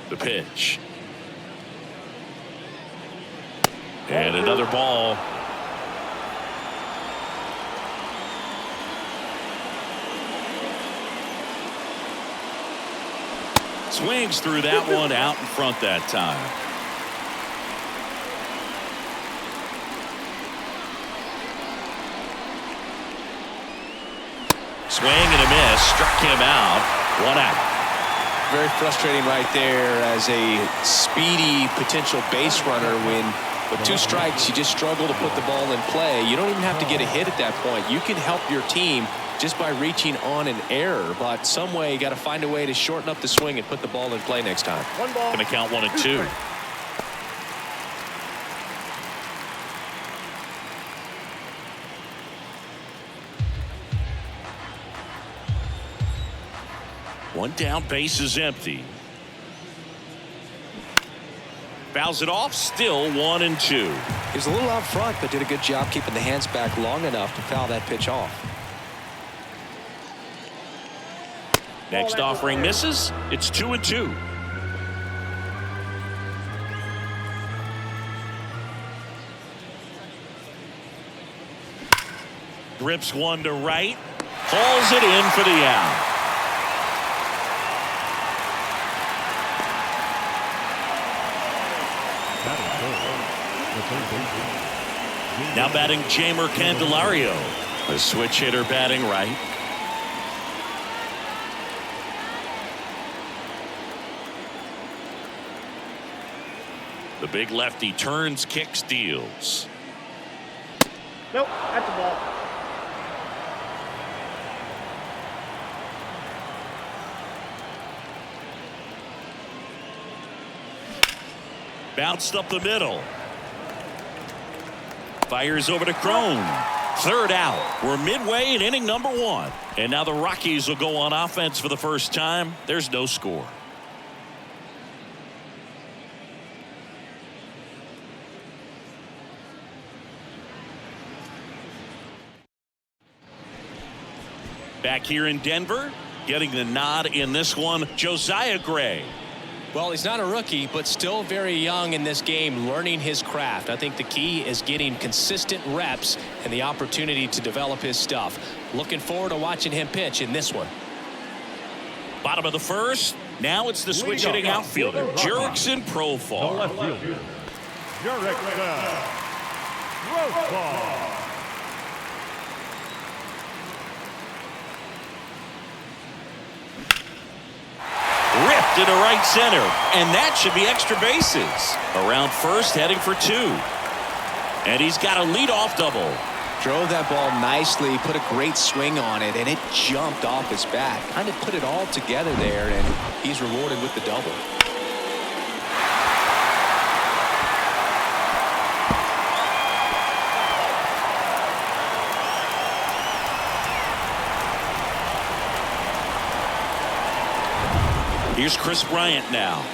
The pitch. And another ball. Swings through that one out in front that time. Swing and a miss. Struck him out. 1 out. Very frustrating right there as a speedy potential base runner when with 2 strikes you just struggle to put the ball in play. You don't even have to get a hit at that point. You can help your team just by reaching on an error, but some way you got to find a way to shorten up the swing and put the ball in play next time. Going to count 1 and 2. One down, base is empty. Fouls it off, still 1 and 2. He was a little out front, but did a good job keeping the hands back long enough to foul that pitch off. Next offering misses. It's 2 and 2. Grips one to right. Hauls it in for the out. Now batting Jamer Candelario. A switch hitter batting right. The big lefty turns, kicks, deals. Nope, at the ball. Bounced up the middle. Fires over to Crone. 3rd out. We're midway in inning number 1. And now the Rockies will go on offense for the first time. There's no score. Back here in Denver, getting the nod in this one, Josiah Gray. Well, he's not a rookie, but still very young in this game, learning his craft. I think the key is getting consistent reps and the opportunity to develop his stuff. Looking forward to watching him pitch in this one. Bottom of the 1st. Now it's the switch hitting outfielder, Jurickson Profar. The left fielder, Jurickson Profar. Ripped into right center, and that should be extra bases. Around first, heading for 2. And he's got a leadoff double. Drove that ball nicely, put a great swing on it, and it jumped off his bat. Kind of put it all together there, and he's rewarded with the double. Here's Chris Bryant now.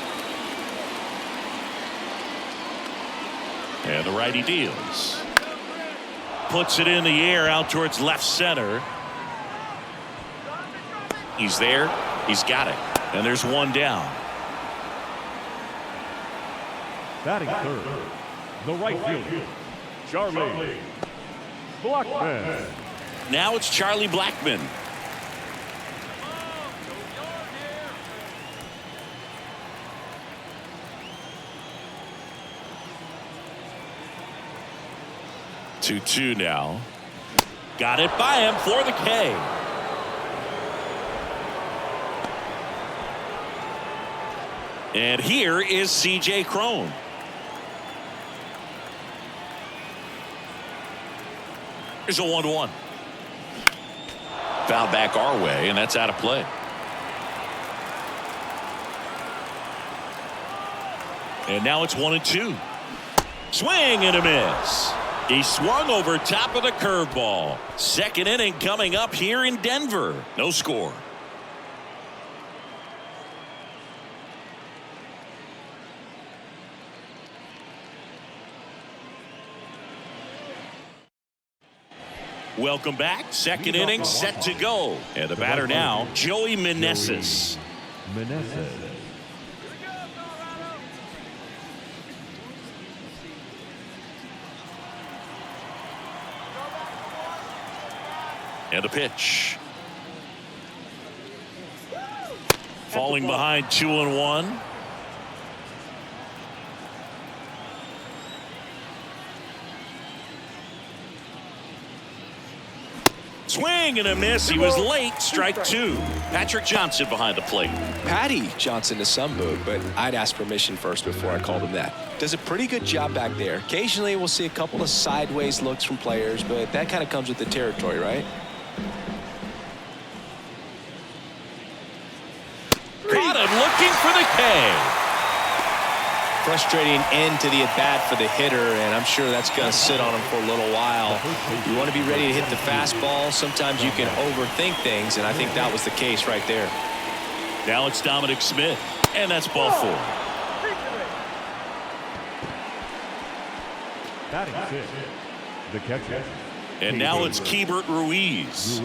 And the righty deals. Puts it in the air out towards left center. He's there. He's got it. And there's 1 down. Batting 3rd, the right fielder, Charlie Blackmon. Now it's Charlie Blackmon. Two now. Got it by him for the K. And here is C.J. Crone. Here's a 1-1. Foul back our way, and that's out of play. And now it's 1 and 2. Swing and a miss. He swung over top of the curveball. 2nd inning coming up here in Denver. No score. Welcome back. 2nd inning set to go. And the batter now, Joey Meneses. And the pitch. Falling behind 2-1. Swing and a miss. He was late. Strike two. Patrick Johnson behind the plate. Patty Johnson to some boot, but I'd ask permission first before I called him that. Does a pretty good job back there. Occasionally we'll see a couple of sideways looks from players, but that kind of comes with the territory, right? Caught him looking for the K. Frustrating end to the at-bat for the hitter, and I'm sure that's going to sit on him for a little while. You want to be ready to hit the fastball. Sometimes you can overthink things, and I think that was the case right there. Now it's Dominic Smith, and that's ball four. Batting six, the catcher. And now it's Keibert Ruiz.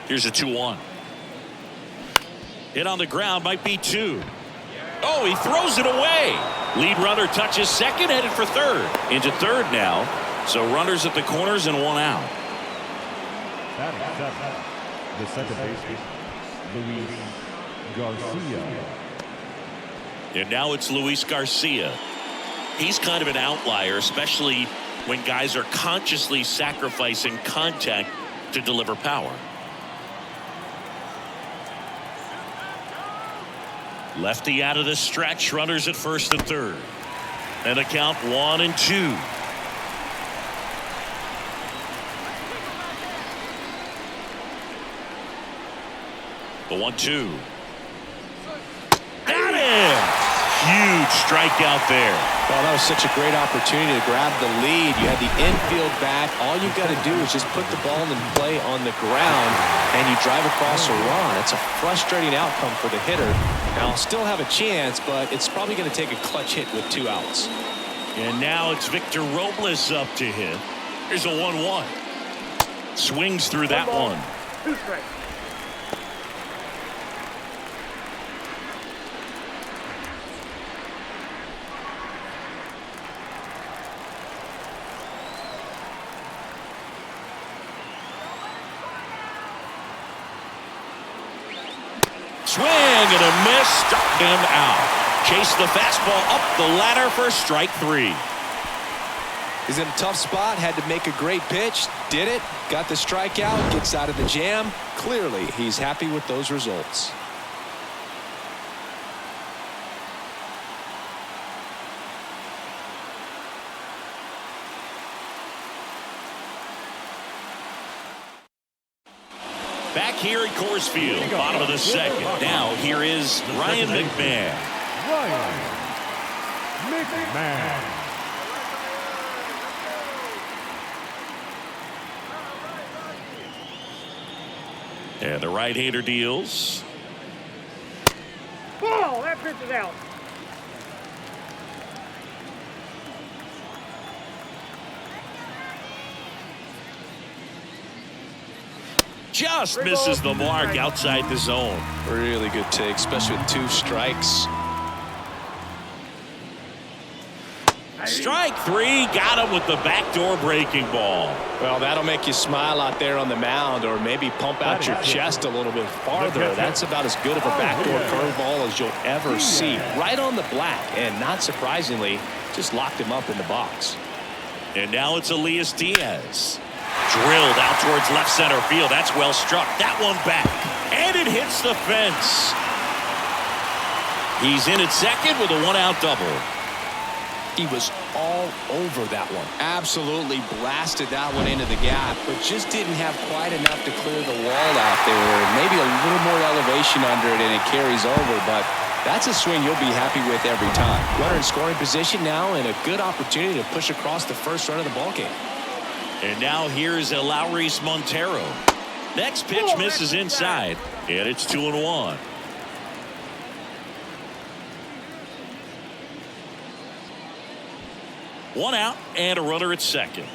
Here's a 2-1. Hit on the ground, might be two. Oh, he throws it away. Lead runner touches second, headed for third. Into third now. So runners at the corners and one out. Batting seven, the second baseman, Luis Garcia. And now it's Luis Garcia. He's kind of an outlier, especially when guys are consciously sacrificing contact to deliver power. Lefty out of the stretch, runners at first and third. And a count 1-2. The 1-2. Got him! Huge strikeout there. Well, that was such a great opportunity to grab the lead. You had the infield back. All you've got to do is just put the ball in play on the ground, and you drive across a run. It's a frustrating outcome for the hitter. Now, still have a chance, but it's probably going to take a clutch hit with 2 outs. And now it's Victor Robles up to hit. Here's a 1-1. Swings through that one. 2 strikes. Swing and a miss, struck him out. Chased the fastball up the ladder for strike 3. He's in a tough spot, had to make a great pitch, did it, got the strikeout, gets out of the jam. Clearly, he's happy with those results. Back here at Coors Field, bottom of the second. Now here is Ryan McMahon. Ryan McMahon. And the right-hander deals. Ball, that pitch is out. Just misses the mark outside the zone. Really good take, especially with 2 strikes. Strike 3, got him with the backdoor breaking ball. Well, that'll make you smile out there on the mound, or maybe pump out your chest a little bit farther. That's about as good of a backdoor curveball as you'll ever see. Right on the black, and not surprisingly, just locked him up in the box. And now it's Elias Diaz. Drilled out towards left center field. That's well struck. That one back. And it hits the fence. He's in at second with a 1-out double. He was all over that one. Absolutely blasted that one into the gap, but just didn't have quite enough to clear the wall out there. Maybe a little more elevation under it, and it carries over, but that's a swing you'll be happy with every time. Runner in scoring position now, and a good opportunity to push across the first run of the ballgame. And now here's Elauris Montero. Next pitch misses inside, and it's 2-1. One out and a runner at second.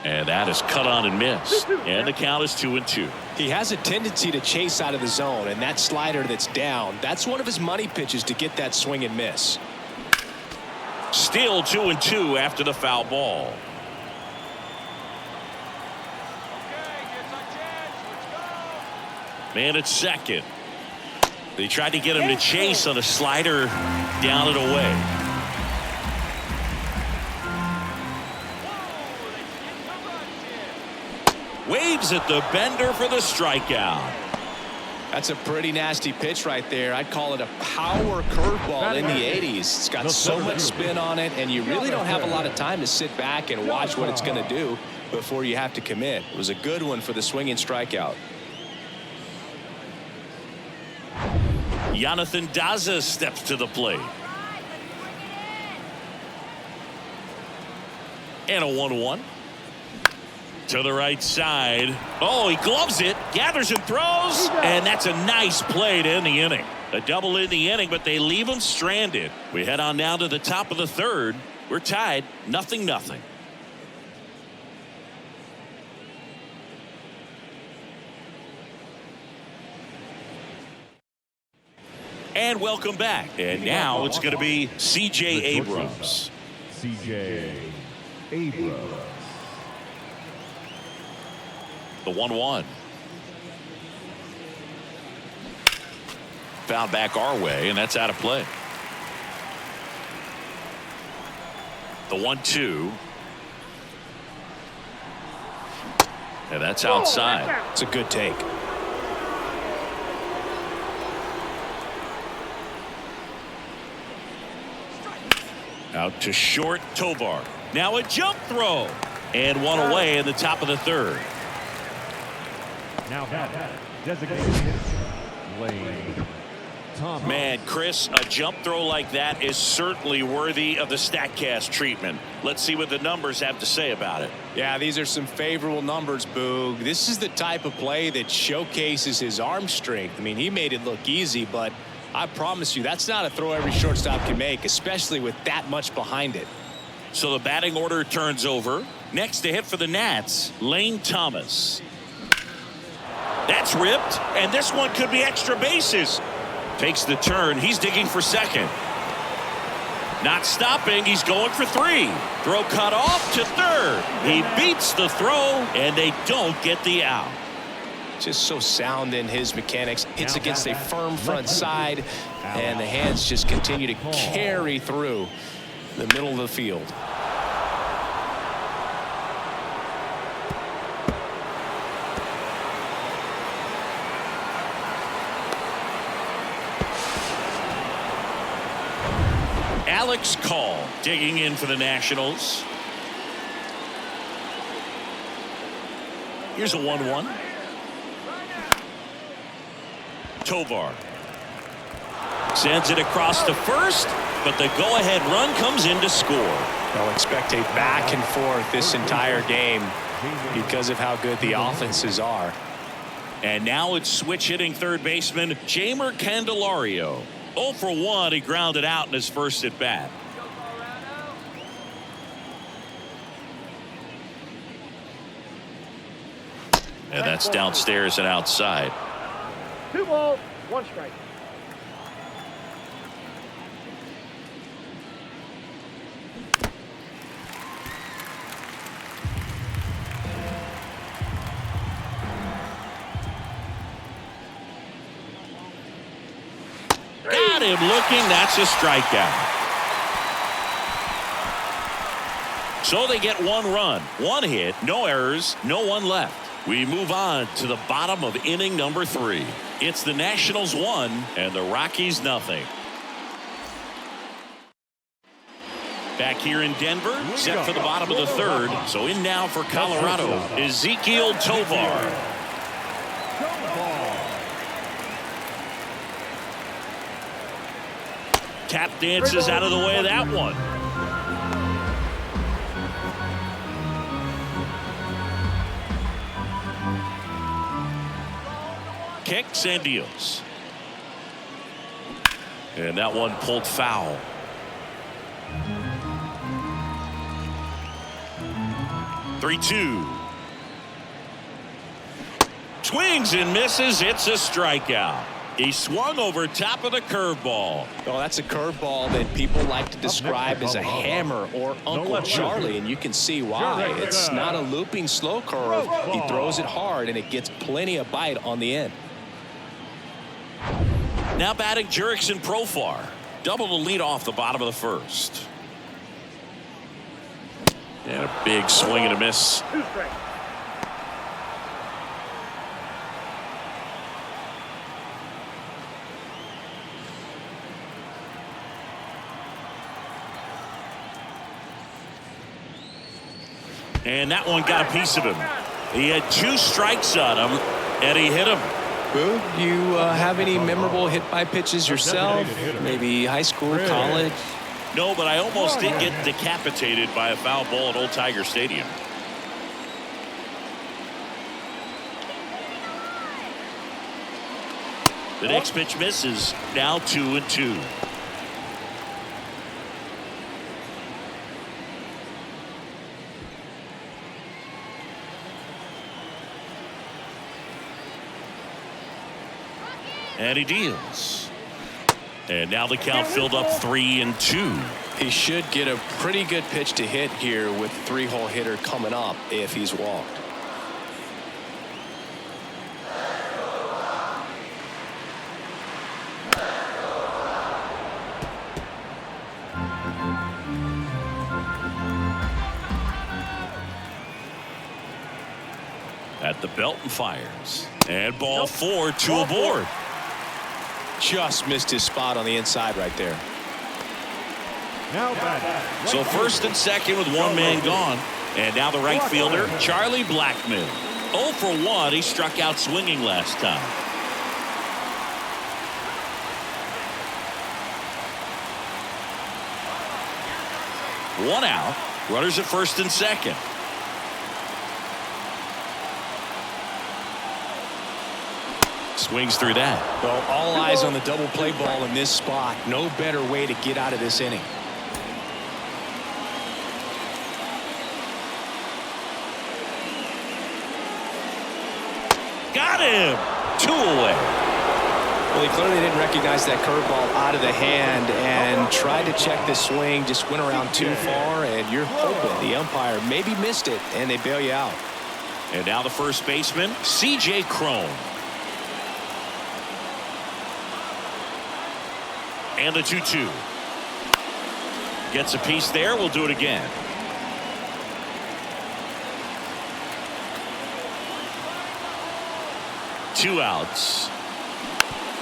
And that is cut on and missed. And the count is 2-2. He has a tendency to chase out of the zone, and that slider that's down, that's one of his money pitches to get that swing and miss. Still 2-2 after the foul ball. Man at second. They tried to get him to chase on a slider down and away. Waves at the bender for the strikeout. That's a pretty nasty pitch right there. I'd call it a power curveball in the 80s. It's got so much spin on it, and you really don't have a lot of time to sit back and watch what it's going to do before you have to commit. It was a good one for the swinging strikeout. Jonathan Daza steps to the plate. And a 1-1. To the right side. Oh, he gloves it, gathers and throws, and that's a nice play to end the inning. A double in the inning, but they leave him stranded. We head on down to the top of the third. We're tied 0-0. And welcome back. And now it's going to be C.J. Abrams. C.J. Abrams. The 1-1. Fouled back our way, and that's out of play. The 1-2. And that's outside. It's a good take. Out to short, Tovar. Now a jump throw. And one away in the top of the third. Now that designated hitter, Lane Thomas. Man, Chris, a jump throw like that is certainly worthy of the StatCast treatment. Let's see what the numbers have to say about it. Yeah, these are some favorable numbers, Boog. This is the type of play that showcases his arm strength. I mean, he made it look easy, but I promise you that's not a throw every shortstop can make, especially with that much behind it. So the batting order turns over. Next to hit for the Nats, Lane Thomas. That's ripped, and this one could be extra bases. Takes the turn. He's digging for second. Not stopping. He's going for three. Throw cut off to third. He beats the throw, and they don't get the out. Just so sound in his mechanics. Hits against a firm front side, and the hands just continue to carry through the middle of the field. Alex Call digging in for the Nationals. Here's a 1-1. Tovar sends it across to first, but the go-ahead run comes in to score. I'll expect a back and forth this entire game because of how good the offenses are. And now it's switch hitting third baseman Jeimer Candelario. 0 for 1. He grounded out in his first at bat. And that's downstairs and outside. 2 balls, 1 strike. Got him looking. That's a strikeout. So they get 1 run, 1 hit, no errors, no one left. We move on to the bottom of inning number 3. It's the Nationals 1 and the Rockies nothing. Back here in Denver, set for the bottom of the third. So in now for Colorado, Ezequiel Tovar. Tap dances out of the way of that one. Kicks and deals. And that one pulled foul. 3-2. Swings and misses. It's a strikeout. He swung over top of the curveball. Oh, that's a curveball that people like to describe as a hammer or Uncle Charlie, and you can see why. It's not a looping slow curve. He throws it hard, and it gets plenty of bite on the end. Now batting Jurickson Profar. Double to lead off the bottom of the first. And a big swing and a miss. 2 strikes. And that one got a piece of him. He had 2 strikes on him, and he hit him. Boo, you have any memorable hit-by pitches yourself? Maybe high school, college? No, but I almost did get decapitated by a foul ball at Old Tiger Stadium. The next pitch misses. Now 2-2. And he deals. And now the count filled up 3-2. He should get a pretty good pitch to hit here with 3-hole hitter coming up if he's walked. At the belt and fires. And ball 4, 2 aboard. Just missed his spot on the inside right there. Now batting. So first and second with one man gone. And now the right fielder, Charlie Blackmon. 0 for 1. He struck out swinging last time. One out. Runners at first and second. Swings through that. Well, all eyes on the double play ball in this spot. No better way to get out of this inning. Got him. 2 away. Well, he clearly didn't recognize that curveball out of the hand and tried to check the swing. Just went around too far, and you're hoping the umpire maybe missed it, and they bail you out. And now the first baseman, C.J. Cron. And the 2-2. Gets a piece there. We'll do it again. Two outs.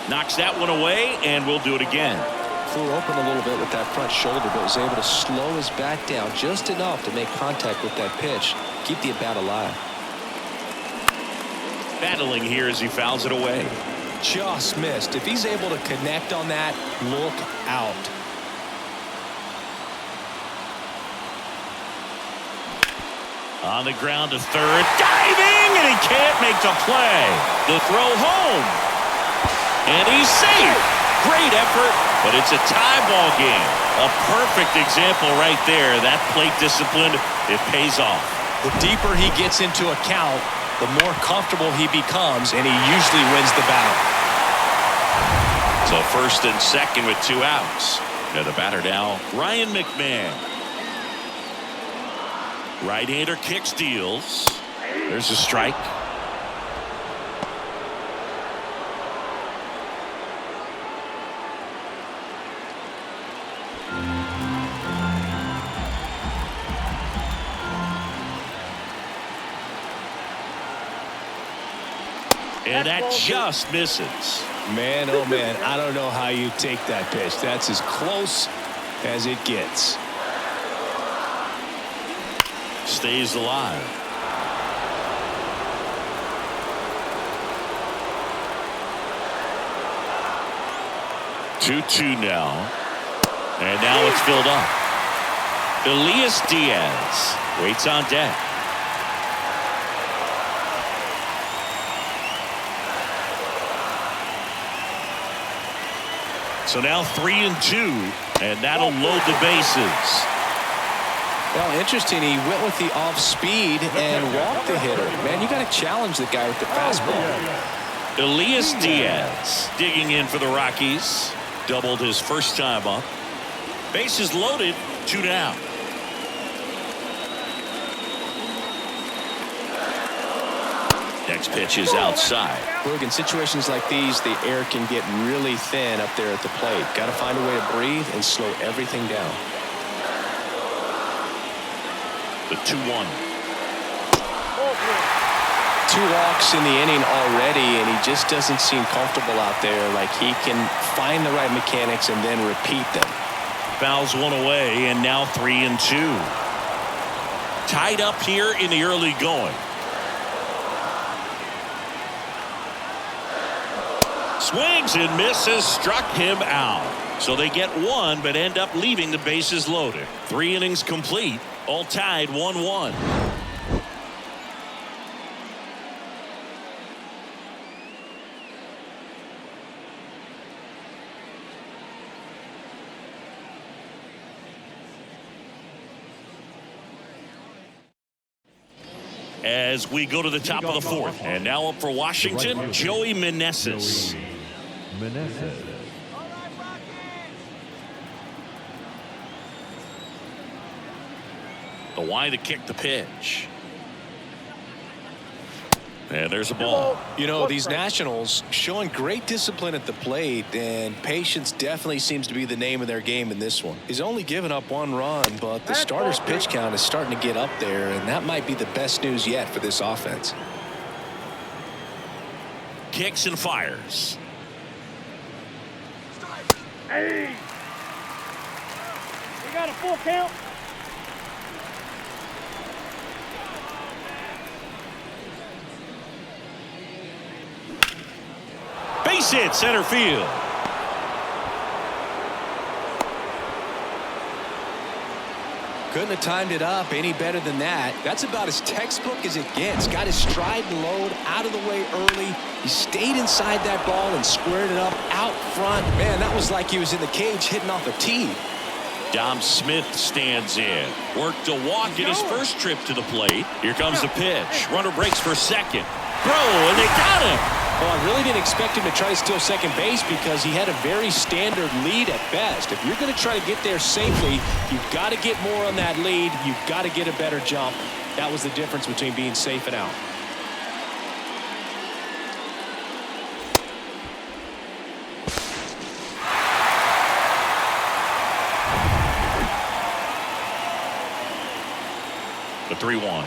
Knocks that one away, and we'll do it again. Flew open a little bit with that front shoulder, but was able to slow his back down just enough to make contact with that pitch. Keep the at-bat alive. Battling here as he fouls it away. Just missed. If he's able to connect on that, look out. On the ground to third. Diving, and he can't make the play. The throw home. And he's safe. Great effort, but it's a tie ball game. A perfect example right there. That plate discipline, it pays off. The deeper he gets into a count, the more comfortable he becomes, and he usually wins the battle. So first and second with 2 outs. Now the batter now, Ryan McMahon. Right-hander kicks, deals. There's a strike. And that just misses. Man, oh man, I don't know how you take that pitch. That's as close as it gets. Stays alive. Two now. And now it's filled up. Elias Diaz waits on deck. So now 3-2, and that'll load the bases. Well, interesting. He went with the off speed and walked the hitter. Man, you got to challenge the guy with the fastball. Elias Diaz digging in for the Rockies. Doubled his first time up. Bases loaded, 2 down. Next pitch is outside. Look, in situations like these, the air can get really thin up there at the plate. Got to find a way to breathe and slow everything down. The 2-1. 2 walks in the inning already, and he just doesn't seem comfortable out there. Like he can find the right mechanics and then repeat them. Fouls one away, and now 3-2. Tied up here in the early going. Swings and misses, struck him out. So they get 1, but end up leaving the bases loaded. 3 innings complete, all tied 1-1. As we go to the top of the 4th, and now up for Washington, Joey Meneses. The Y to kick the pitch. And there's a ball. You know, these Nationals showing great discipline at the plate, and patience definitely seems to be the name of their game in this one. He's only given up 1 run, but the starter's pitch count is starting to get up there, and that might be the best news yet for this offense. Kicks and fires. Hey! We got a full count. Base hit, center field. Couldn't have timed it up any better than that. That's about as textbook as it gets. Got his stride and load out of the way early. He stayed inside that ball and squared it up out front. Man, that was like he was in the cage hitting off a tee. Dom Smith stands in. Worked a walk in his first trip to the plate. Here comes the pitch. Runner breaks for second. Throw, and they got him. Well, I really didn't expect him to try to steal second base because he had a very standard lead at best. If you're going to try to get there safely, you've got to get more on that lead. You've got to get a better jump. That was the difference between being safe and out. The 3-1.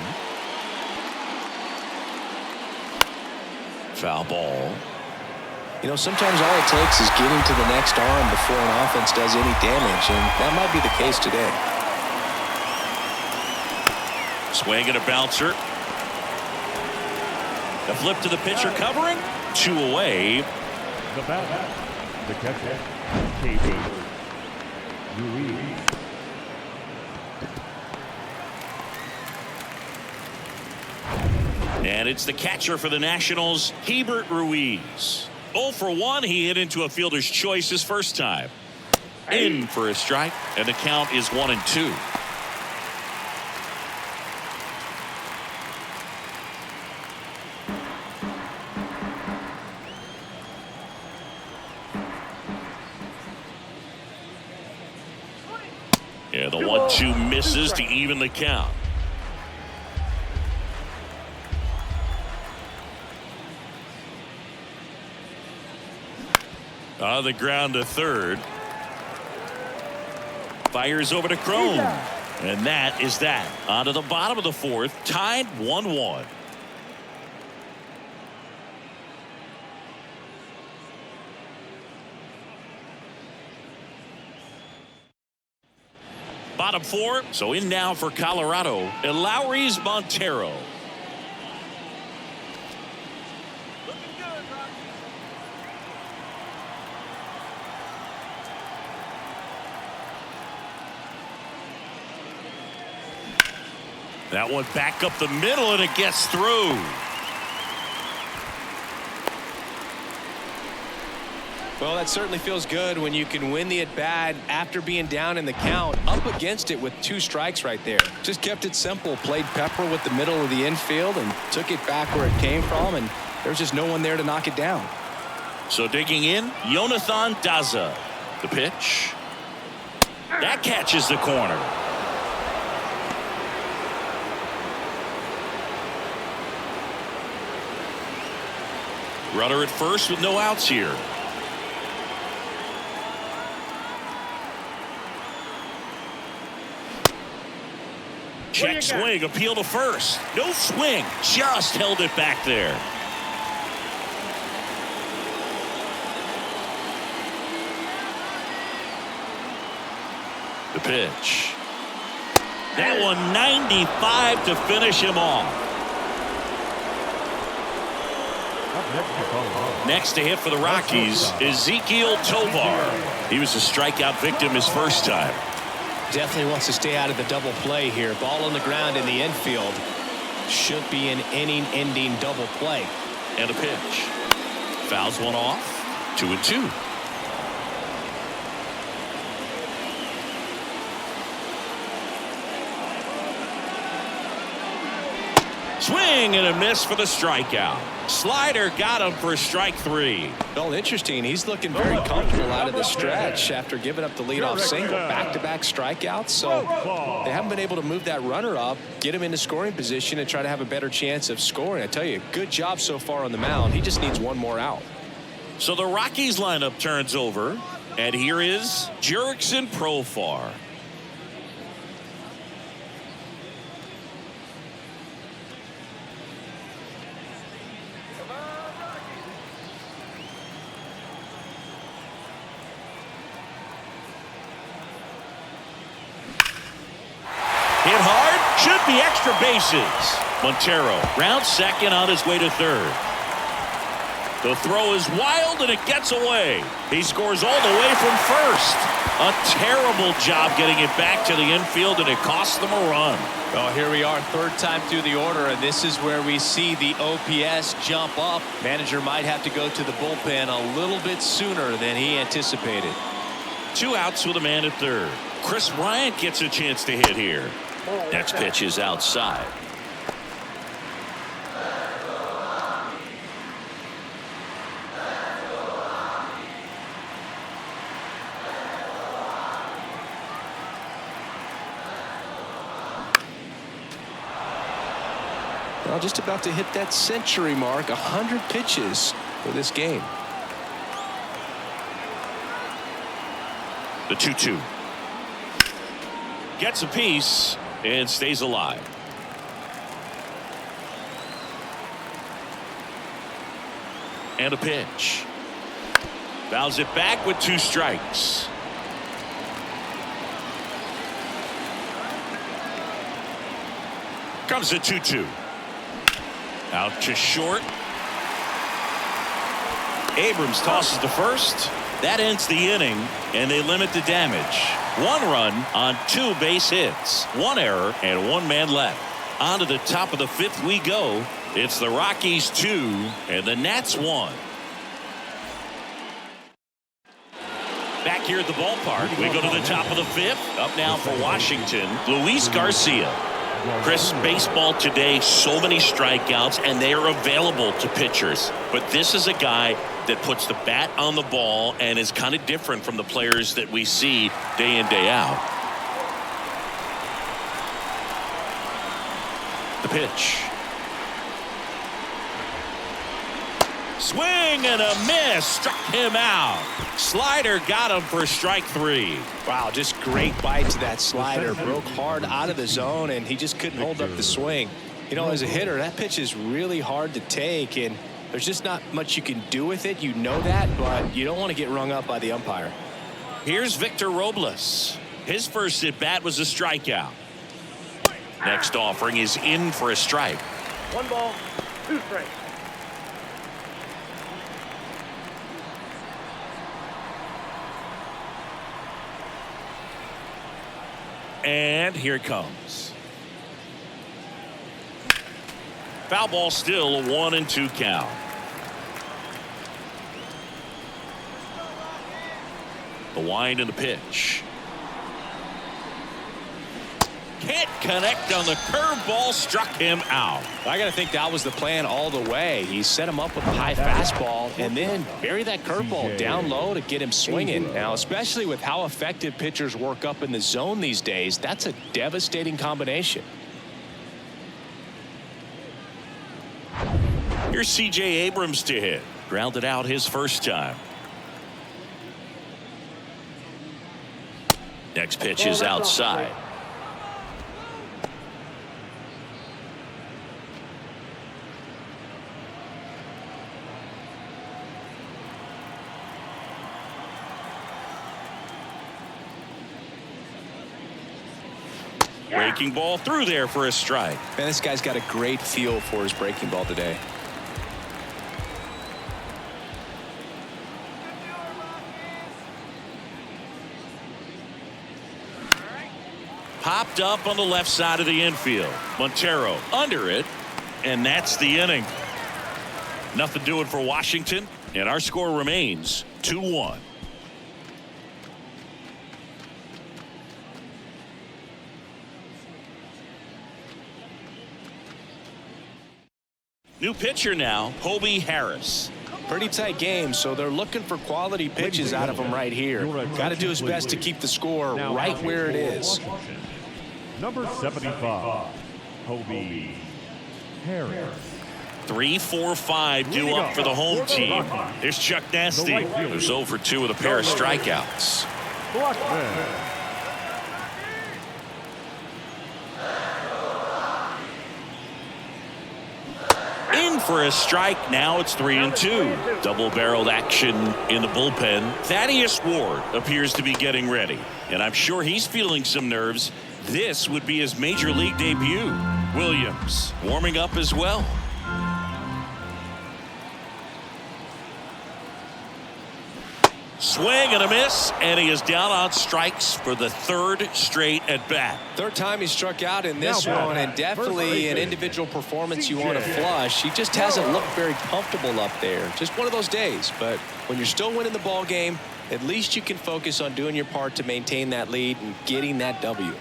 Foul ball. You know, sometimes all it takes is getting to the next arm before an offense does any damage, and that might be the case today. Swing and a bouncer. The flip to the pitcher covering. 2 away. The batter, the catcher, KB Ruiz. And it's the catcher for the Nationals, Hebert Ruiz. 0 for 1. He hit into a fielder's choice his first time. In for a strike, and the count is 1-2. Yeah, the 1-2 misses to even the count. On the ground to third. Fires over to Crone. And that is that. On to the bottom of the 4th. Tied 1-1. Bottom 4. So in now for Colorado. Elauris Montero. That one back up the middle, and it gets through. Well, that certainly feels good when you can win the at-bat after being down in the count, up against it with 2 strikes right there. Just kept it simple, played pepper with the middle of the infield and took it back where it came from, and there's just no one there to knock it down. So digging in, Jonathan Daza. The pitch. That catches the corner. Runner at first with no outs here. Check swing, appeal to first. No swing, just held it back there. The pitch. That one 95 to finish him off. Next to hit for the Rockies, Ezequiel Tovar. He was a strikeout victim his first time. Definitely wants to stay out of the double play here. Ball on the ground in the infield. Should be an inning-ending double play. And a pitch. Fouls one off. 2-2. Swing and a miss for the strikeout. Slider got him for strike 3. Well, interesting. He's looking very comfortable out of the stretch after giving up the leadoff single. Back-to-back strikeouts. So they haven't been able to move that runner up, get him into scoring position, and try to have a better chance of scoring. I tell you, good job so far on the mound. He just needs one more out. So the Rockies lineup turns over, and here is Jurickson Profar. Hit hard, should be extra bases. Montero rounds second on his way to third. The throw is wild and it gets away. He scores all the way from first. A terrible job getting it back to the infield, and it costs them a run. Well, here we are, third time through the order, and this is where we see the OPS jump up. Manager might have to go to the bullpen a little bit sooner than he anticipated. 2 outs with a man at third. Chris Bryant gets a chance to hit here. Next pitch is outside. Well, just about to hit that century mark. 100 pitches for this game. The 2-2. Gets a piece and stays alive. And a pitch. Fouls it back with 2 strikes. Comes the 2-2. Out to short. Abrams tosses to first. That ends the inning, and they limit the damage. 1 run on 2 base hits, 1 error, and 1 man left. On to the top of the 5th we go. It's the Rockies 2 and the Nats 1. Back here at the ballpark, we go to the top of the 5th. Up now for Washington, Luis Garcia. Chris, baseball today, so many strikeouts, and they are available to pitchers. But this is a guy that puts the bat on the ball and is kind of different from the players that we see day in, day out. The pitch. Swing and a miss. Struck him out. Slider got him for strike 3. Wow, just great bite to that slider. Broke hard out of the zone, and he just couldn't hold up the swing. You know, as a hitter, that pitch is really hard to take, and there's just not much you can do with it. You know that, but you don't want to get rung up by the umpire. Here's Victor Robles. His first at bat was a strikeout. Next offering is in for a strike. 1 ball, 2 strikes. And here it comes. Foul ball, still a 1-2 count. The wind and the pitch. Can't connect on the curveball, struck him out. I got to think that was the plan all the way. He set him up with a high fastball and then bury that curveball down low to get him swinging. Now, especially with how effective pitchers work up in the zone these days, that's a devastating combination. Here's C.J. Abrams to hit. Grounded out his first time. Next pitch is outside. Breaking ball through there for a strike. Man, this guy's got a great feel for his breaking ball today. Popped up on the left side of the infield. Montero under it, and that's the inning. Nothing doing for Washington, and our score remains 2-1. New pitcher now, Hobie Harris. Pretty tight game, so they're looking for quality pitches out of him right here. Got to do his best to keep the score right where it is. Number 75, Hobie Harris. 3-4-5 due up for the home team. There's Chuck Nasty, who's 0 for 2 with a pair of strikeouts. Blackman. In for a strike. Now it's 3-2. Double-barreled action in the bullpen. Thaddeus Ward appears to be getting ready, and I'm sure he's feeling some nerves. This would be his major league debut. Williams warming up as well. Swing and a miss, and he is down on strikes for the third straight at bat. Third time he struck out in this one, and definitely an individual performance you want to flush. He just hasn't looked very comfortable up there. Just one of those days. But when you're still winning the ball game, at least you can focus on doing your part to maintain that lead and getting that W.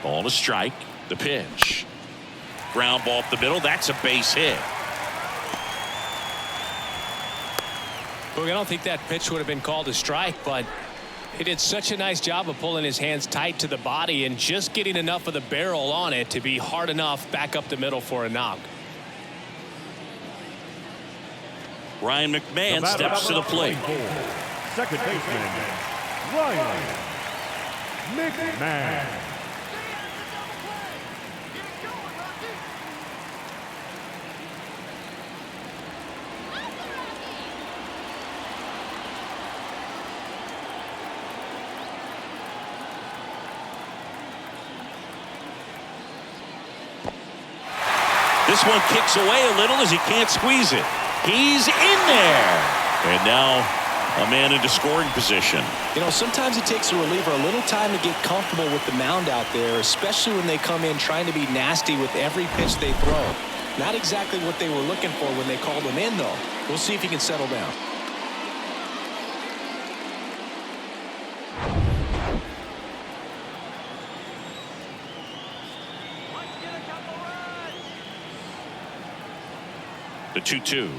Ball to strike. The pitch. Ground ball up the middle. That's a base hit. Look, I don't think that pitch would have been called a strike, but he did such a nice job of pulling his hands tight to the body and just getting enough of the barrel on it to be hard enough back up the middle for a knock. Ryan McMahon steps to the plate. Second baseman, Ryan McMahon. This one kicks away a little as he can't squeeze it. He's in there. And now a man into scoring position. You know, sometimes it takes a reliever a little time to get comfortable with the mound out there, especially when they come in trying to be nasty with every pitch they throw. Not exactly what they were looking for when they called him in, though. We'll see if he can settle down. The 2-2.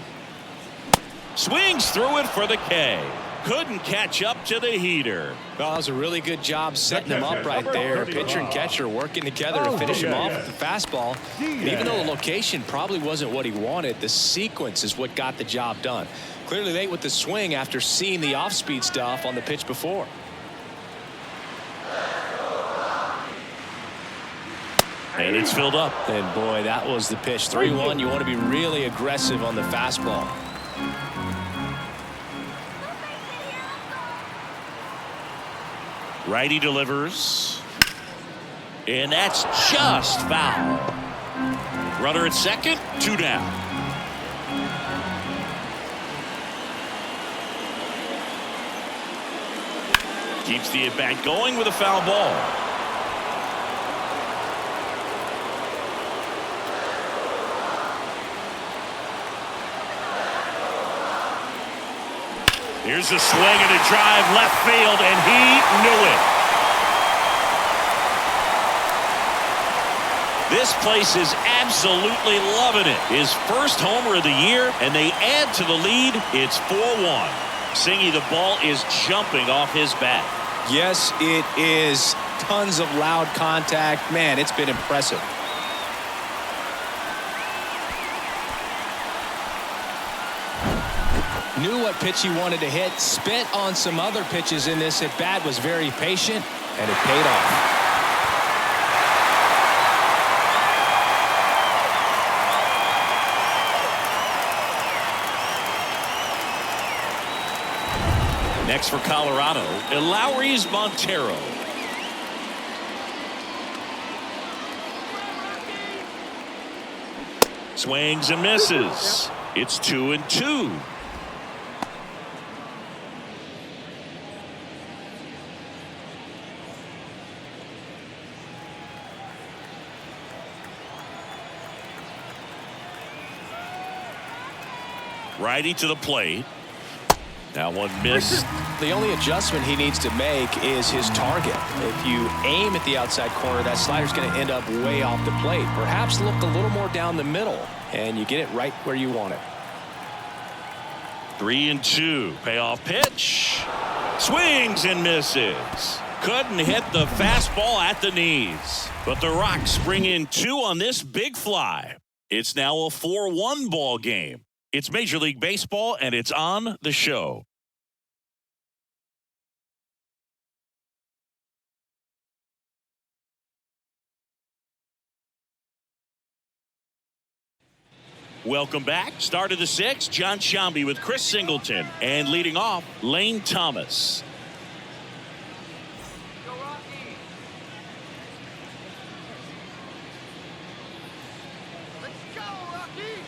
Swings through it for the K. Couldn't catch up to the heater. Well, that was a really good job setting him up right there. Pitcher and catcher working together to finish him off with the fastball. And even though the location probably wasn't what he wanted, the sequence is what got the job done. Clearly late with the swing after seeing the off-speed stuff on the pitch before. And it's filled up. And boy, that was the pitch. 3-1. You want to be really aggressive on the fastball. Righty delivers. And that's just foul. Runner at second, 2 down. Keeps the at-bat going with a foul ball. Here's a swing and a drive left field, and he knew it. This place is absolutely loving it. His first homer of the year, and they add to the lead. It's 4-1. Singy, the ball is jumping off his bat. Yes, it is. Tons of loud contact. Man, it's been impressive. Knew what pitch he wanted to hit. Spent on some other pitches in this at bat. Was very patient, and it paid off. Next for Colorado, Lowry's Montero. Swings and misses. It's 2-2. Righty to the plate. That one missed. The only adjustment he needs to make is his target. If you aim at the outside corner, that slider's going to end up way off the plate. Perhaps look a little more down the middle, and you get it right where you want it. 3-2. Payoff pitch. Swings and misses. Couldn't hit the fastball at the knees. But the Rocks bring in 2 on this big fly. It's now a 4-1 ball game. It's Major League Baseball, and it's on the show. Welcome back. Start of the 6th. John Shambi with Chris Singleton. And leading off, Lane Thomas. Go Rockies. Let's go Rockies.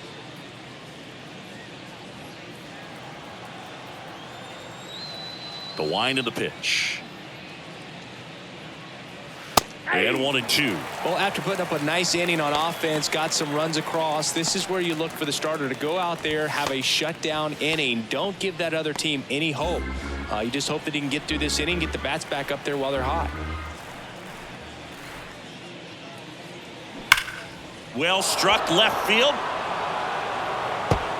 The wind of the pitch. And 1-2. Well, after putting up a nice inning on offense, got some runs across, this is where you look for the starter to go out there, have a shutdown inning. Don't give that other team any hope. You just hope that he can get through this inning, get the bats back up there while they're hot. Well struck left field.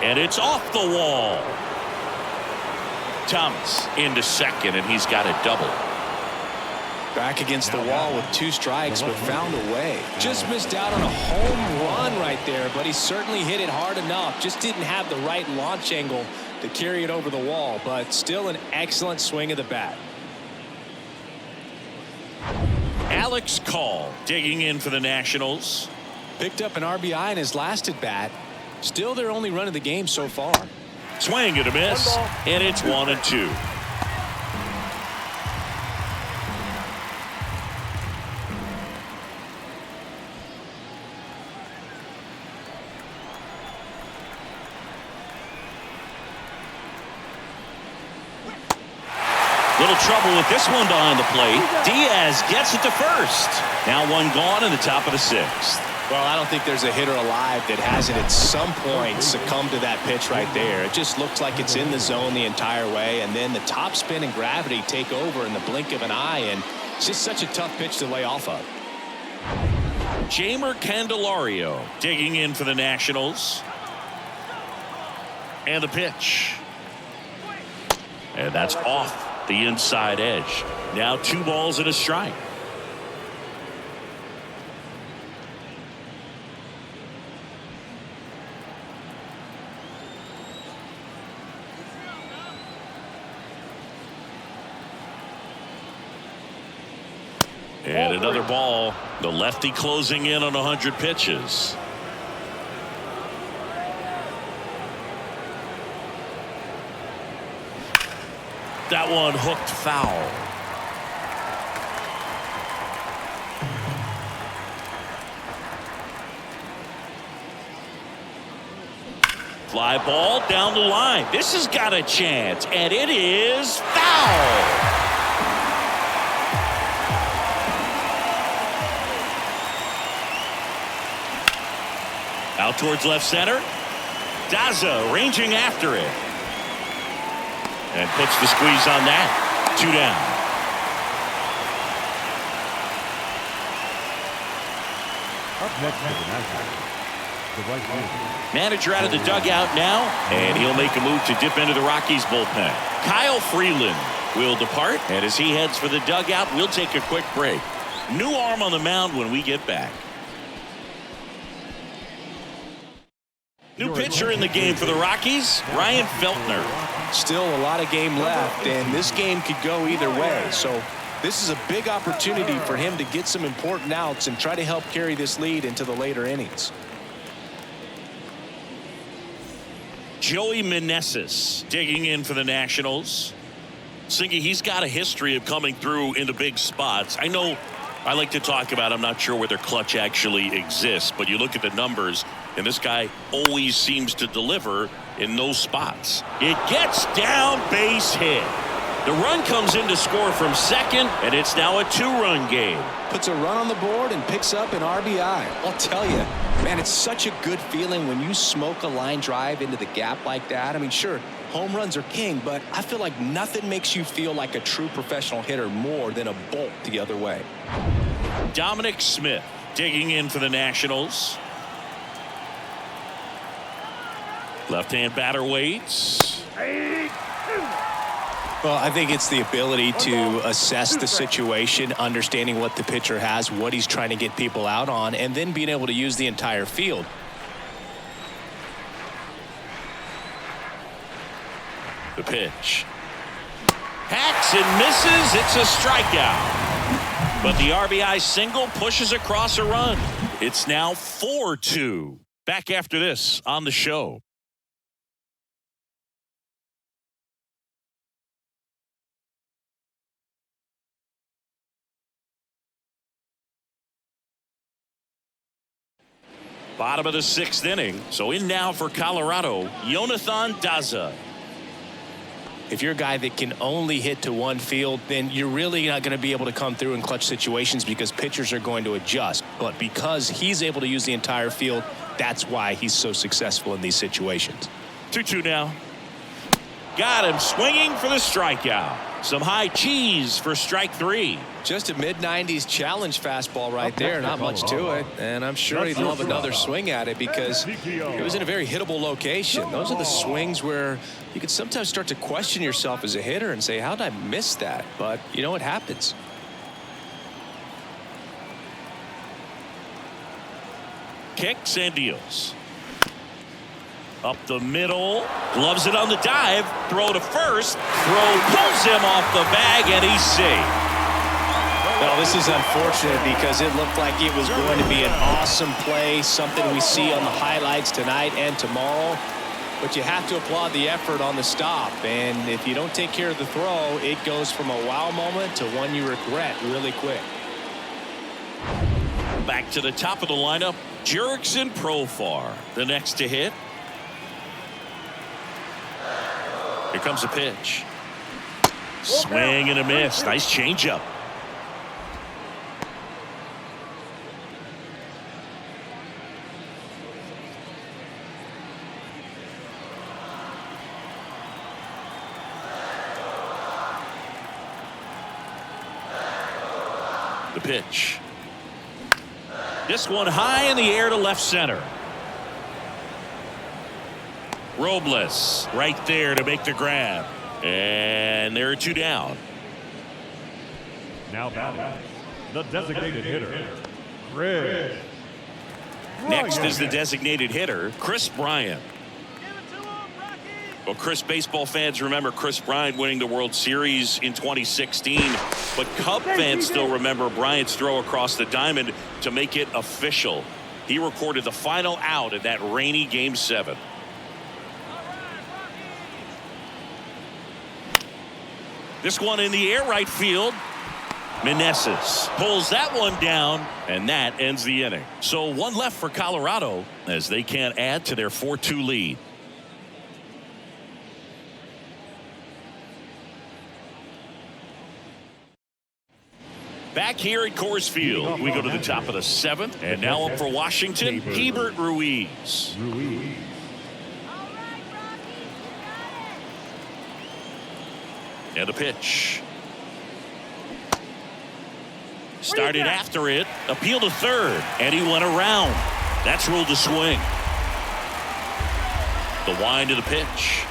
And it's off the wall. Thomas into second, and he's got a double. Back against the wall with 2 strikes, but found a way. Just missed out on a home run right there, but he certainly hit it hard enough. Just didn't have the right launch angle to carry it over the wall, but still an excellent swing of the bat. Alex Call digging in for the Nationals. Picked up an RBI in his last at bat. Still their only run of the game so far. Swing and a miss, and it's 1-2. Little trouble with this one behind the plate. Diaz gets it to first. Now 1 gone in the top of the 6th. Well, I don't think there's a hitter alive that hasn't at some point succumbed to that pitch right there. It just looks like it's in the zone the entire way, and then the top spin and gravity take over in the blink of an eye, and it's just such a tough pitch to lay off of. Jamer Candelario digging in for the Nationals. And the pitch. And that's off the inside edge. Now 2 balls and a strike. And another ball. The lefty closing in on 100 pitches. That one hooked foul. Fly ball down the line. This has got a chance, and it is foul. Out towards left center. Daza ranging after it. And puts the squeeze on that. 2 down. Up next to the Nationals, the right fielder. Manager out of the dugout now, and he'll make a move to dip into the Rockies bullpen. Kyle Freeland will depart, and as he heads for the dugout, we'll take a quick break. New arm on the mound when we get back. New pitcher in the game for the Rockies, Ryan Feltner. Still a lot of game left, and this game could go either way. So this is a big opportunity for him to get some important outs and try to help carry this lead into the later innings. Joey Meneses digging in for the Nationals. Singy, he's got a history of coming through in the big spots. I know I like to talk about, I'm not sure whether clutch actually exists, but you look at the numbers, and this guy always seems to deliver in those spots. It gets down, base hit. The run comes in to score from second, and it's now a 2-run game. Puts a run on the board and picks up an RBI. I'll tell you, man, it's such a good feeling when you smoke a line drive into the gap like that. I mean, sure, home runs are king, but I feel like nothing makes you feel like a true professional hitter more than a bolt the other way. Dominic Smith digging in for the Nationals. Left-hand batter waits. Well, I think it's the ability to assess the situation, understanding what the pitcher has, what he's trying to get people out on, and then being able to use the entire field. The pitch. Hacks and misses. It's a strikeout. But the RBI single pushes across a run. It's now 4-2. Back after this on the show. Bottom of the 6th inning. So in now for Colorado, Jonathan Daza. If you're a guy that can only hit to one field, then you're really not going to be able to come through in clutch situations because pitchers are going to adjust. But because he's able to use the entire field, that's why he's so successful in these situations. 2-2 now. Got him swinging for the strikeout. Some high cheese for strike 3. Just a mid-90s challenge fastball right there. Not much to it. And I'm sure he'd love another swing at it because it was in a very hittable location. Those are the swings where you can sometimes start to question yourself as a hitter and say, how did I miss that? But, you know, it happens. Kicks and deals. Up the middle, gloves it on the dive, throw to first, throw pulls him off the bag, and he's safe. Well, this is unfortunate because it looked like it was going to be an awesome play, something we see on the highlights tonight and tomorrow. But you have to applaud the effort on the stop, and if you don't take care of the throw, it goes from a wow moment to one you regret really quick. Back to the top of the lineup, Jurickson Profar, the next to hit. Here comes a pitch. Swing and a miss. Nice changeup. The pitch. This one high in the air to left center. Robles right there to make the grab. And there are 2 down. Now batting, the designated hitter, Chris. Next is the designated hitter, Chris Bryant. Well, Chris, baseball fans remember Chris Bryant winning the World Series in 2016. But Cub fans still remember Bryant's throw across the diamond to make it official. He recorded the final out in that rainy Game 7. This one in the air right field. Meneses pulls that one down, and that ends the inning. So one left for Colorado as they can't add to their 4-2 lead. Back here at Coors Field, we go to the top of the 7th, and now up for Washington, Hebert Ruiz. And the pitch. Started after it. Appeal to third. And he went around. That's ruled a swing. The wind of the pitch.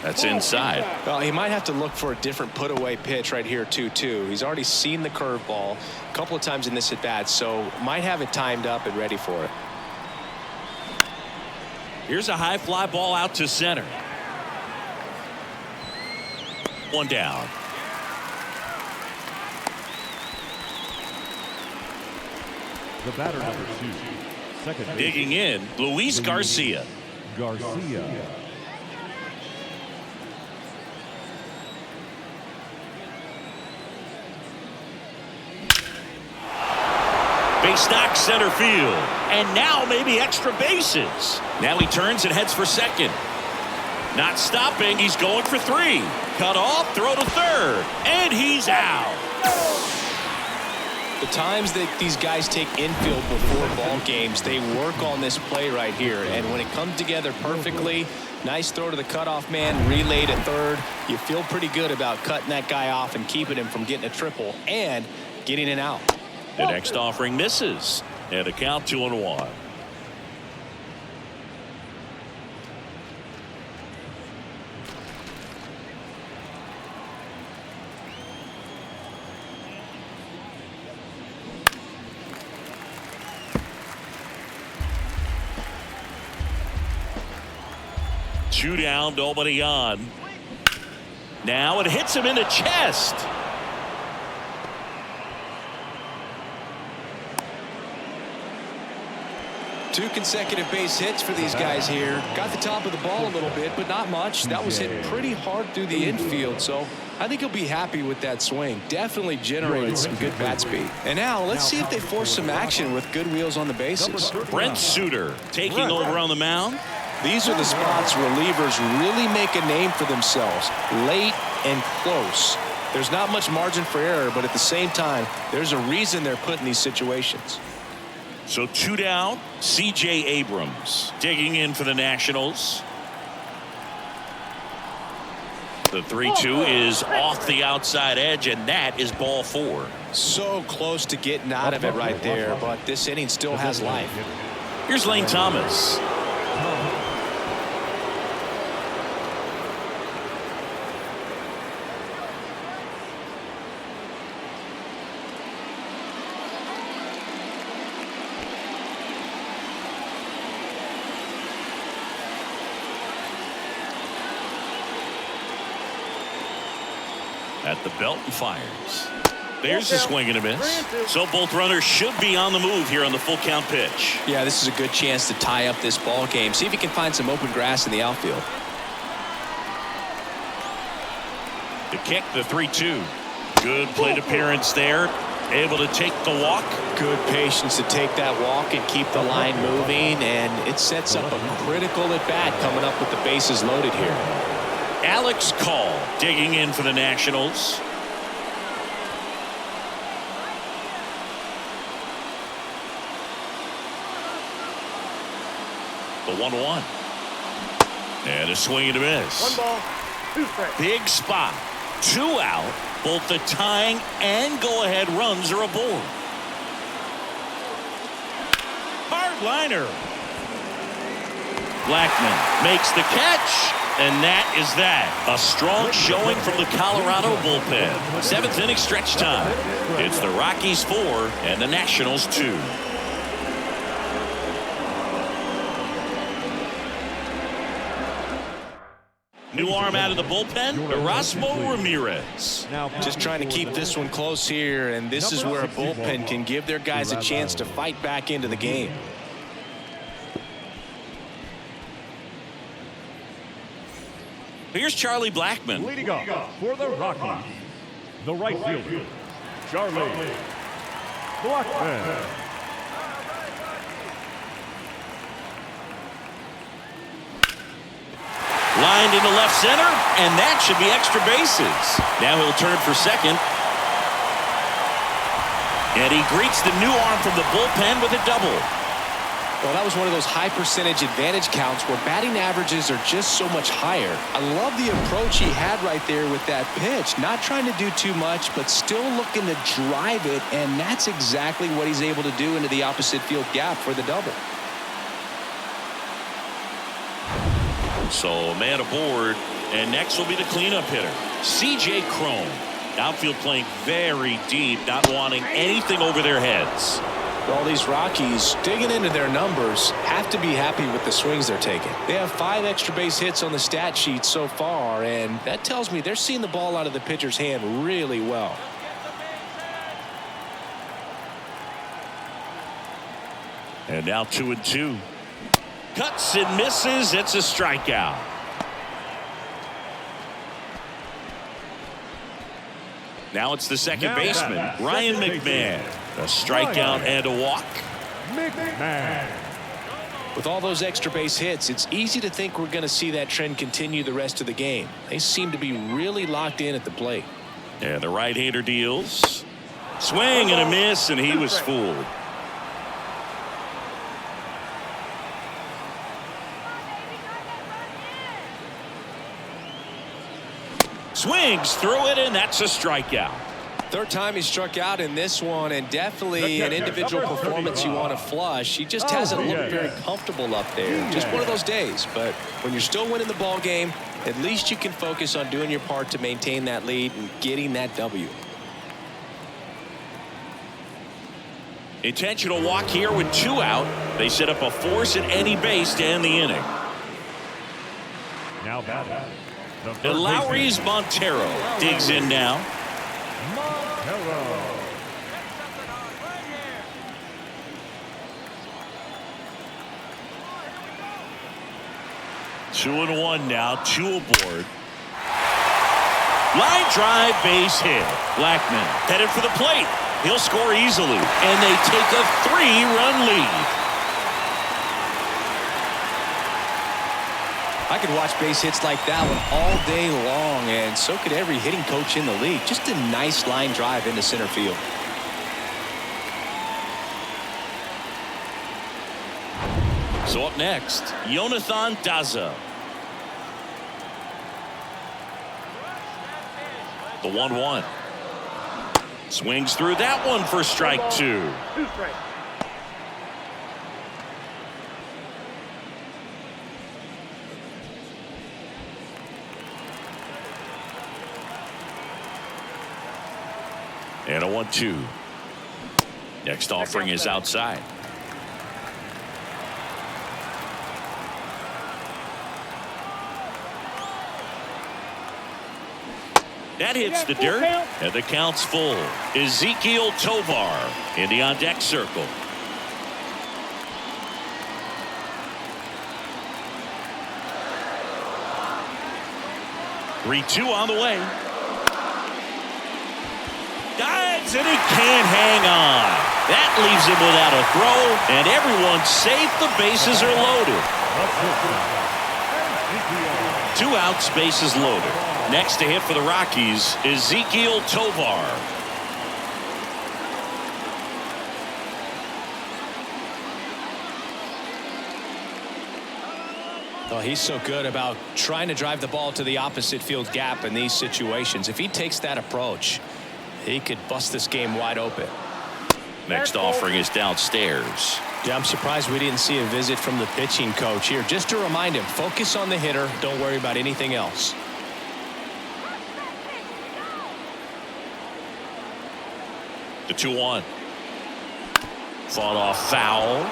That's inside. Well, he might have to look for a different put-away pitch right here, 2-2. He's already seen the curveball a couple of times in this at-bat, so might have it timed up and ready for it. Here's a high fly ball out to center. One down. The batter, number 2. Second base. Digging in, Luis Garcia. Garcia. Base knock center field. And now maybe extra bases. Now he turns and heads for second. Not stopping. He's going for 3. Cut off, throw to third. And he's out. The times that these guys take infield before ball games, they work on this play right here. And when it comes together perfectly, nice throw to the cutoff man, relay to third. You feel pretty good about cutting that guy off and keeping him from getting a triple and getting an out. The next offering misses. And a count 2-1. Two down, nobody on. Now it hits him in the chest. Two consecutive base hits for these guys here. Got the top of the ball a little bit, but not much. That was hit pretty hard through the infield, so I think he'll be happy with that swing. Definitely generated some good bat speed. And now let's see if they force some action with good wheels on the bases. Brent Suter taking over on the mound. These are the spots relievers really make a name for themselves. Late and close. There's not much margin for error, but at the same time, there's a reason they're put in these situations. So 2 down. C.J. Abrams digging in for the Nationals. The 3-2 is off the outside edge, and that is ball 4. So close to getting out of it right there, but this inning still has life. Here's Lane Thomas. At the belt and fires. There's a swing and a miss. So both runners should be on the move here on the full count pitch. Yeah, this is a good chance to tie up this ball game. See if he can find some open grass in the outfield. The kick, the 3-2. Good plate appearance there. Able to take the walk. Good patience to take that walk and keep the line moving, and it sets up a critical at bat coming up with the bases loaded here. Alex Call digging in for the Nationals. The 1-1. And a swing and a miss. 1 ball, 2 strikes. Big spot. 2 out. Both the tying and go-ahead runs are aboard. Hard liner. Blackman makes the catch. And that is that. A strong showing from the Colorado bullpen. 7th inning stretch time. It's the Rockies 4 and the Nationals 2. New arm out of the bullpen, Erasmo Ramirez. Just trying to keep this one close here, and this is where a bullpen can give their guys a chance to fight back into the game. Here's Charlie Blackman. Leading off for the Rockies, the right fielder, Charlie Blackman. Lined into left center, and that should be extra bases. Now he'll turn for second. And he greets the new arm from the bullpen with a double. Well, that was one of those high percentage advantage counts where batting averages are just so much higher. I love the approach he had right there with that pitch. Not trying to do too much, but still looking to drive it, and that's exactly what he's able to do into the opposite field gap for the double. So a man aboard, and next will be the cleanup hitter, C.J. Cron. Outfield playing very deep, not wanting anything over their heads. All these Rockies digging into their numbers have to be happy with the swings they're taking. They have 5 extra base hits on the stat sheet so far, and that tells me they're seeing the ball out of the pitcher's hand really well. And now 2-2. Cuts and misses. It's a strikeout. Now it's the second baseman, Ryan McMahon. A strikeout and a walk. McMahon. With all those extra base hits, it's easy to think we're going to see that trend continue the rest of the game. They seem to be really locked in at the plate. And the right-hander deals. Swing and a miss, and he was fooled. Swings through it, and that's a strikeout. Third time he struck out in this one, and definitely an individual performance you want to flush. He just hasn't looked very comfortable up there. Just one of those days. But when you're still winning the ball game, at least you can focus on doing your part to maintain that lead and getting that W. Intentional walk here with 2 out. They set up a force at any base to end the inning. Now batting. And Lowry's Montero digs in now. Montero. 2-1 now, 2 aboard. Line drive, base hit. Blackman headed for the plate. He'll score easily, and they take a 3-run lead. I could watch base hits like that one all day long, and so could every hitting coach in the league. Just a nice line drive into center field. So up next, Jonathan Daza. The 1-1. Swings through that one for strike 2. And a 1-2. Next offering is outside. That hits the dirt, and the count's full. Ezekiel Tovar in the on-deck circle. Three-two on the way. Dives, and he can't hang on. That leaves him without a throw, and everyone's safe. The bases are loaded. 2 outs, bases loaded. Next to hit for the Rockies, Ezekiel Tovar. Oh, he's so good about trying to drive the ball to the opposite field gap in these situations. If he takes that approach, he could bust this game wide open. Next offering is downstairs. Yeah, I'm surprised we didn't see a visit from the pitching coach here, just to remind him, focus on the hitter, don't worry about anything else. The 2-1. Fought off foul.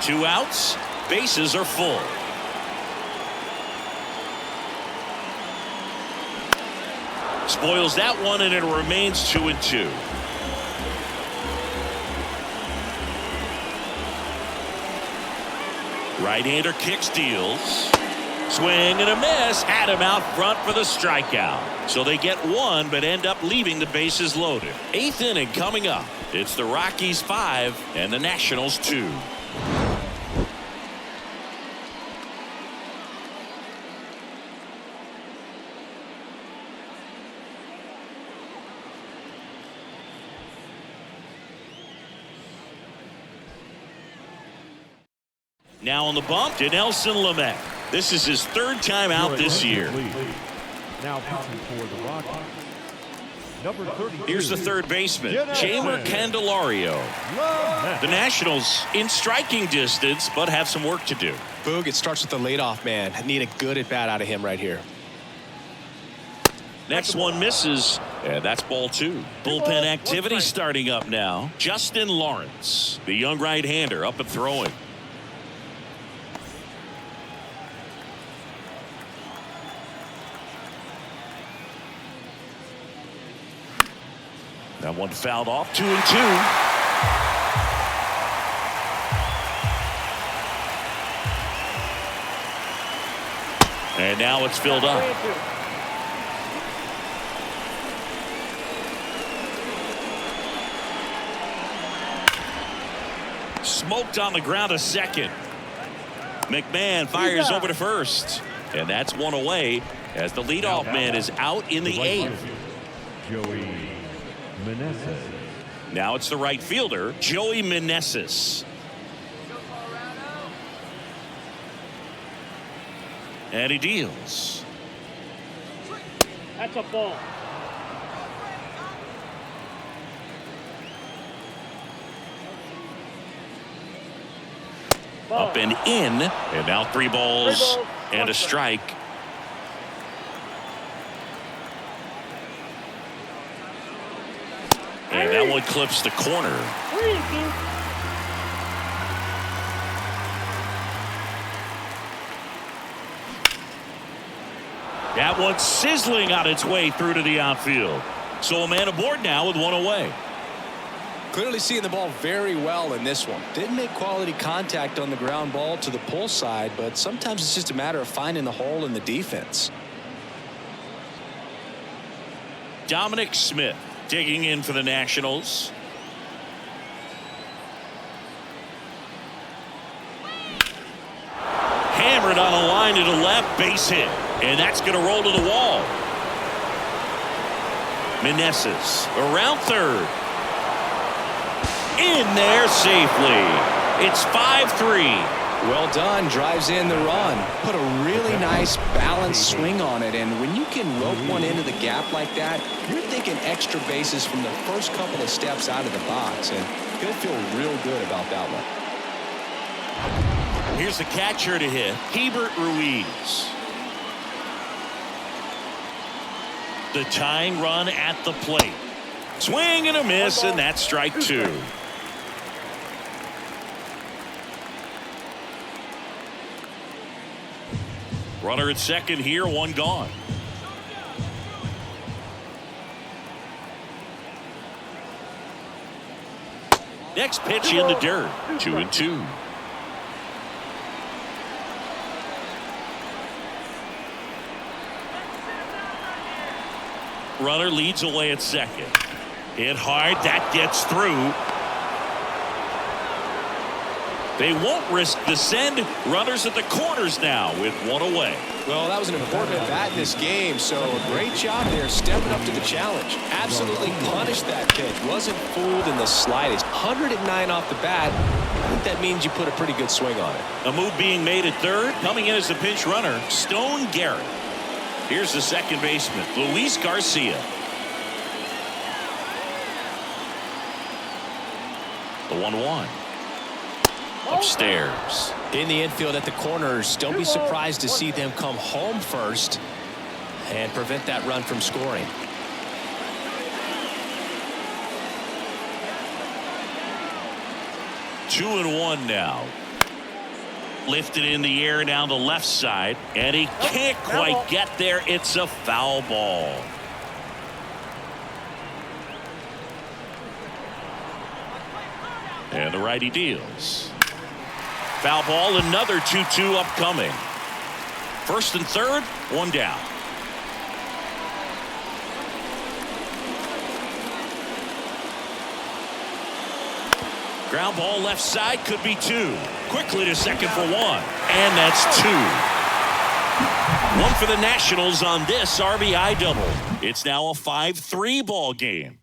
2 outs. Bases are full. Spoils that one, and it remains 2-2. Right-hander kicks, deals. Swing and a miss. Had him out front for the strikeout. So they get 1 but end up leaving the bases loaded. 8th inning coming up. It's the Rockies 5 and the Nationals 2. Now on the bump to Nelson Lamet. This is his third time out this year. Now pitching for the Rockies. Number 32. Here's the third baseman, Jamer Candelario. The Nationals in striking distance, but have some work to do. Boog, it starts with the leadoff man. I need a good at-bat out of him right here. Next one misses, and that's ball 2. Bullpen activity starting up now. Justin Lawrence, the young right-hander, up and throwing. That one fouled off. 2-2. And now it's filled up. Smoked on the ground to second. McMahon fires over to first. And that's one away as the leadoff man is out in the 8th. Joey Meneses. Now it's the right fielder, Joey Meneses. And he deals. That's a ball. Up and in, and now 3 balls and a strike. And that one clips the corner. That one's sizzling on its way through to the outfield. So a man aboard now with one away. Clearly seeing the ball very well in this one. Didn't make quality contact on the ground ball to the pull side, but sometimes it's just a matter of finding the hole in the defense. Dominic Smith digging in for the Nationals. Hammered on a line to the left, base hit. And that's going to roll to the wall. Meneses around third. In there safely. It's 5-3. Well done. Drives in the run. Put a really nice balanced swing on it. And when you can rope one into the gap like that, you're thinking extra bases from the first couple of steps out of the box. And you'll feel real good about that one. Here's the catcher to hit, Hebert Ruiz. The tying run at the plate. Swing and a miss, and that's strike 2. Runner at second here, one gone. Next pitch in the dirt, 2-2. Runner leads away at second. Hit hard, that gets through. They won't risk the send. Runners at the corners now with one away. Well, that was an important at bat in this game, so a great job there stepping up to the challenge. Absolutely punished that pitch. Wasn't fooled in the slightest. 109 off the bat. I think that means you put a pretty good swing on it. A move being made at third. Coming in as the pinch runner, Stone Garrett. Here's the second baseman, Luis Garcia. The 1-1. Upstairs. In the infield at the corners, don't be surprised to see them come home first and prevent that run from scoring. Two and one now. Lifted in the air down the left side, and he can't quite get there. It's a foul ball. And the righty deals. Foul ball, another 2-2 upcoming. First and third, one down. Ground ball left side, could be 2. Quickly to second for 1. And that's 2. One for the Nationals on this RBI double. It's now a 5-3 ball game.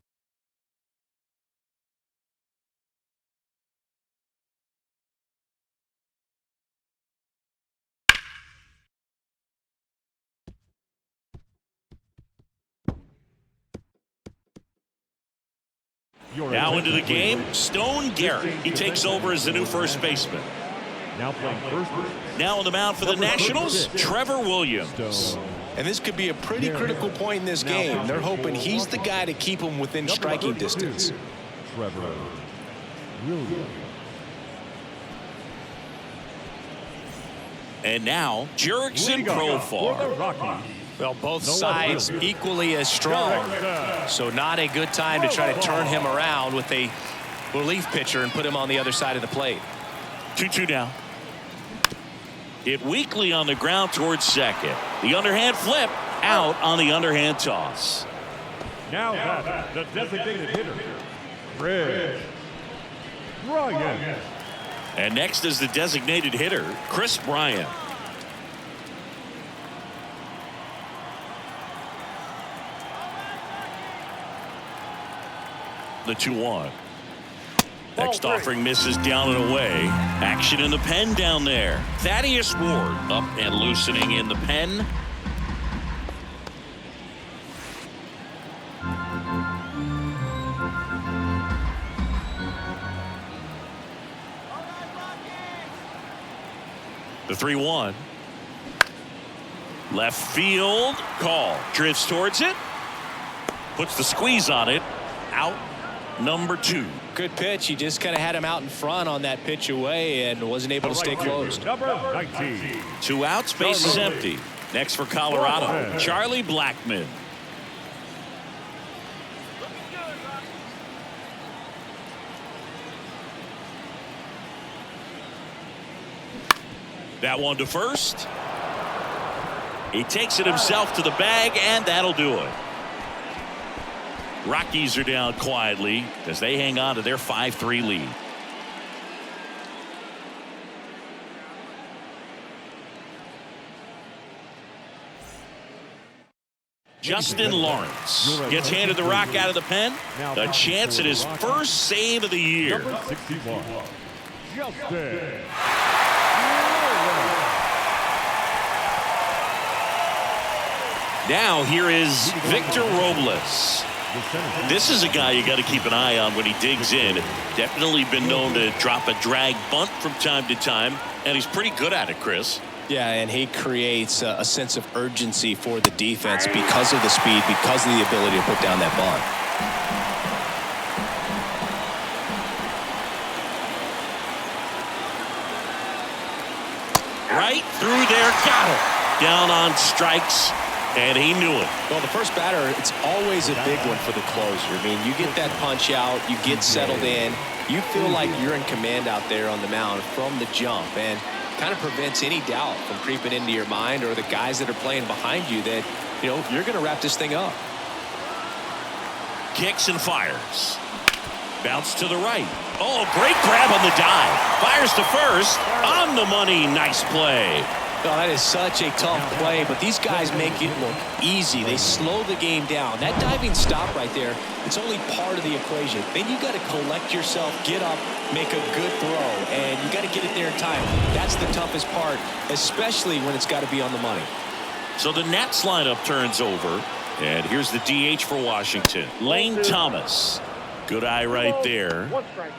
Now into the game, Stone Garrett. He takes over as the new first baseman. Now playing first. Now on the mound for the Nationals, Trevor Williams. And this could be a pretty critical point in this game. They're hoping he's the guy to keep them within striking distance. Trevor Williams. And now, Jurickson Profar. Rockies. Well, both sides equally as strong. So not a good time to try to turn him around with a relief pitcher and put him on the other side of the plate. 2-2 now. Hit weakly on the ground towards second. The underhand flip out on the underhand toss. Now batting, the designated hitter, Chris Bryant. And next is the designated hitter, Chris Bryant. The 2-1. Next offering misses down and away. Action in the pen down there. Thaddeus Ward up and loosening in the pen. The 3-1. Left field call. Drifts towards it. Puts the squeeze on it. Out number 2. Good pitch. He just kind of had him out in front on that pitch away and wasn't able to stay close. Number 19. 2 outs, base is empty. Next for Colorado, Charlie Blackmon. That one to first. He takes it himself to the bag, and that'll do it. Rockies are down quietly as they hang on to their 5-3 lead. Justin Lawrence gets handed the rock out of the pen. A chance at his first save of the year. Number 61. Justin. Now here is Victor Robles. This is a guy you got to keep an eye on when he digs in. Definitely been known to drop a drag bunt from time to time, and he's pretty good at it, Chris. Yeah, and he creates a sense of urgency for the defense because of the speed, because of the ability to put down that bunt. Right through there, got it. Down on strikes. And he knew it. Well, the first batter, it's always a big one for the closer. I mean, you get that punch out, you get settled in, you feel like you're in command out there on the mound from the jump, and kind of prevents any doubt from creeping into your mind or the guys that are playing behind you that, you know, you're going to wrap this thing up. Kicks and fires. Bounce to the right. Oh, great grab on the dive. Fires to first. On the money. Nice play. Oh, that is such a tough play, but these guys make it look easy. They slow the game down. That diving stop right there, it's only part of the equation. Then you got to collect yourself, get up, make a good throw, and you got to get it there in time. That's the toughest part, especially when it's got to be on the money. So the Nats lineup turns over, and here's the DH for Washington, Lane Thomas. Good eye right there. 1 strike.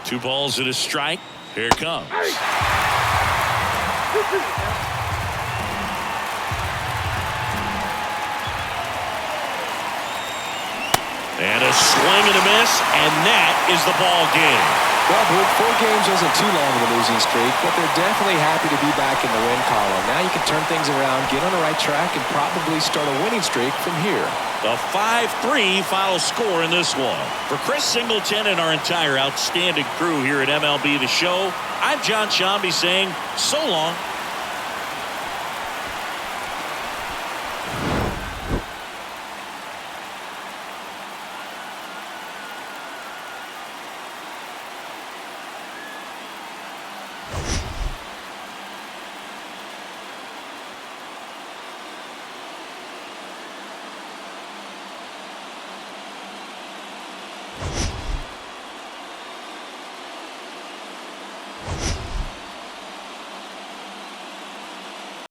Two balls and a strike. Here it comes. And a swing and a miss, and that is the ball game. Well, Blue, 4 games wasn't too long of a losing streak, but they're definitely happy to be back in the win column. Now you can turn things around, get on the right track, and probably start a winning streak from here. The 5-3 final score in this one. For Chris Singleton and our entire outstanding crew here at MLB The Show, I'm John Shambi saying so long.